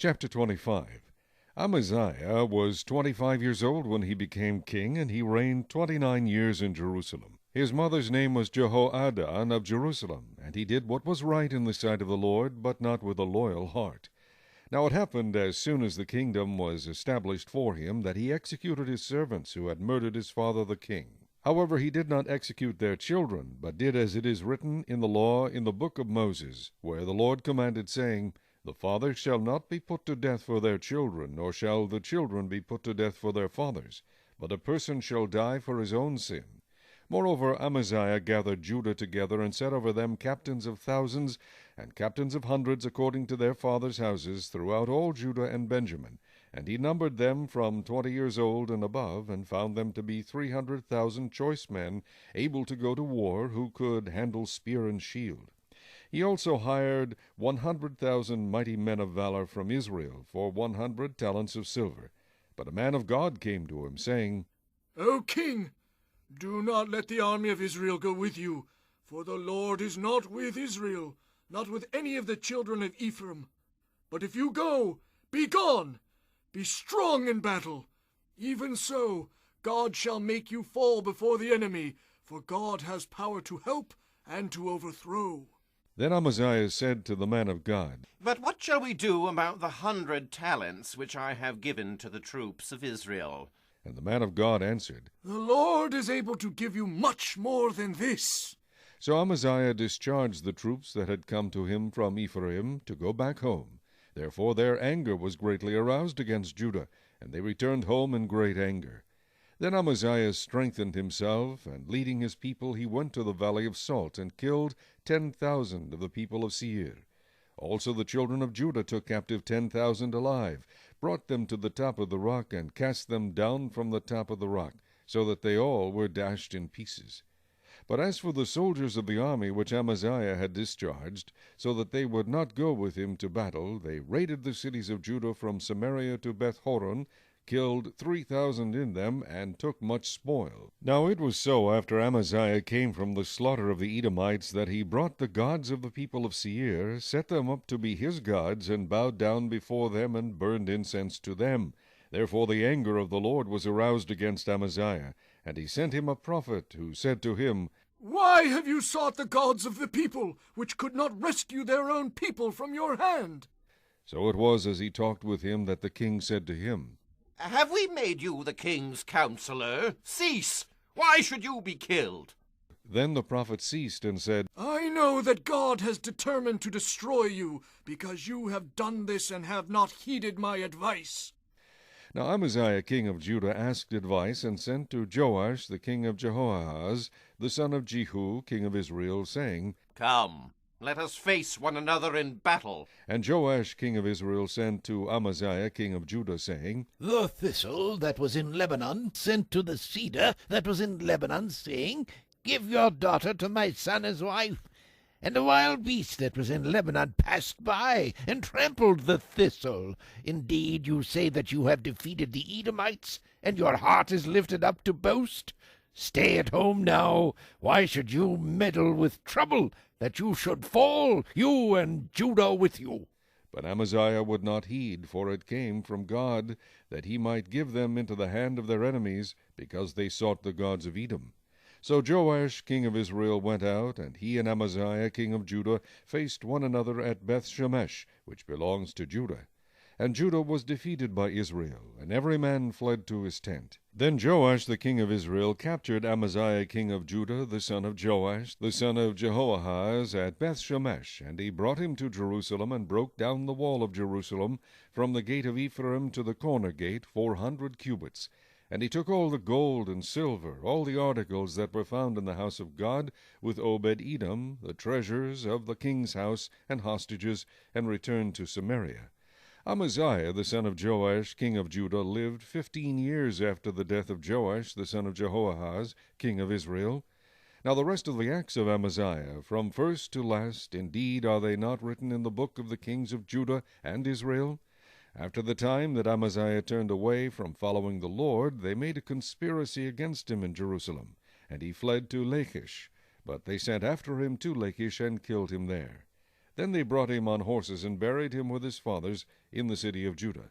Chapter 25. Amaziah was 25 years old when he became king, and he reigned 29 years in Jerusalem. His mother's name was Jehoaddan of Jerusalem, and he did what was right in the sight of the Lord, but not with a loyal heart. Now it happened, as soon as the kingdom was established for him, that he executed his servants who had murdered his father the king. However, he did not execute their children, but did as it is written in the law in the book of Moses, where the Lord commanded, saying, The fathers shall not be put to death for their children, nor shall the children be put to death for their fathers, but a person shall die for his own sin. Moreover, Amaziah gathered Judah together, and set over them captains of thousands, and captains of hundreds, according to their fathers' houses, throughout all Judah and Benjamin. And he numbered them from 20 years old and above, and found them to be 300,000 choice men, able to go to war, who could handle spear and shield. He also hired 100,000 mighty men of valor from Israel, for 100 talents of silver. But a man of God came to him, saying, O king, do not let the army of Israel go with you, for the Lord is not with Israel, not with any of the children of Ephraim. But if you go, be gone, be strong in battle. Even so, God shall make you fall before the enemy, for God has power to help and to overthrow. Then Amaziah said to the man of God, But what shall we do about the 100 talents which I have given to the troops of Israel? And the man of God answered, The Lord is able to give you much more than this. So Amaziah discharged the troops that had come to him from Ephraim to go back home. Therefore their anger was greatly aroused against Judah, and they returned home in great anger. Then Amaziah strengthened himself, and leading his people he went to the valley of Salt, and killed 10,000 of the people of Seir. Also the children of Judah took captive 10,000 alive, brought them to the top of the rock, and cast them down from the top of the rock, so that they all were dashed in pieces. But as for the soldiers of the army which Amaziah had discharged, so that they would not go with him to battle, they raided the cities of Judah from Samaria to Beth-horon, killed 3,000 in them, and took much spoil. Now it was so, after Amaziah came from the slaughter of the Edomites, that he brought the gods of the people of Seir, set them up to be his gods, and bowed down before them, and burned incense to them. Therefore the anger of the Lord was aroused against Amaziah, and he sent him a prophet, who said to him, Why have you sought the gods of the people, which could not rescue their own people from your hand? So it was, as he talked with him, that the king said to him, Have we made you the king's counselor? Cease! Why should you be killed? Then the prophet ceased, and said, I know that God has determined to destroy you, because you have done this and have not heeded my advice. Now Amaziah king of Judah asked advice, and sent to Joash the king of Jehoahaz, the son of Jehu, king of Israel, saying, Come, let us face one another in battle. And Joash king of Israel sent to Amaziah king of Judah, saying, The thistle that was in Lebanon sent to the cedar that was in Lebanon, saying, Give your daughter to my son as wife. And a wild beast that was in Lebanon passed by, and trampled the thistle. Indeed, you say that you have defeated the Edomites, and your heart is lifted up to boast. Stay at home now. Why should you meddle with trouble, that you should fall, you and Judah with you? But Amaziah would not heed, for it came from God, that he might give them into the hand of their enemies, because they sought the gods of Edom. So Joash king of Israel went out, and he and Amaziah king of Judah faced one another at Beth-shemesh, which belongs to Judah. And Judah was defeated by Israel, and every man fled to his tent. Then Joash the king of Israel captured Amaziah king of Judah, the son of Joash, the son of Jehoahaz, at Beth-shemesh, and he brought him to Jerusalem, and broke down the wall of Jerusalem, from the gate of Ephraim to the corner gate, 400 cubits. And he took all the gold and silver, all the articles that were found in the house of God, with Obed-Edom, the treasures of the king's house, and hostages, and returned to Samaria. Amaziah the son of Joash king of Judah lived 15 years after the death of Joash the son of Jehoahaz king of Israel. Now the rest of the acts of Amaziah, from first to last, indeed are they not written in the book of the kings of Judah and Israel? After the time that Amaziah turned away from following the Lord, they made a conspiracy against him in Jerusalem, and he fled to Lachish. But they sent after him to Lachish, and killed him there. Then they brought him on horses, and buried him with his fathers in the city of Judah.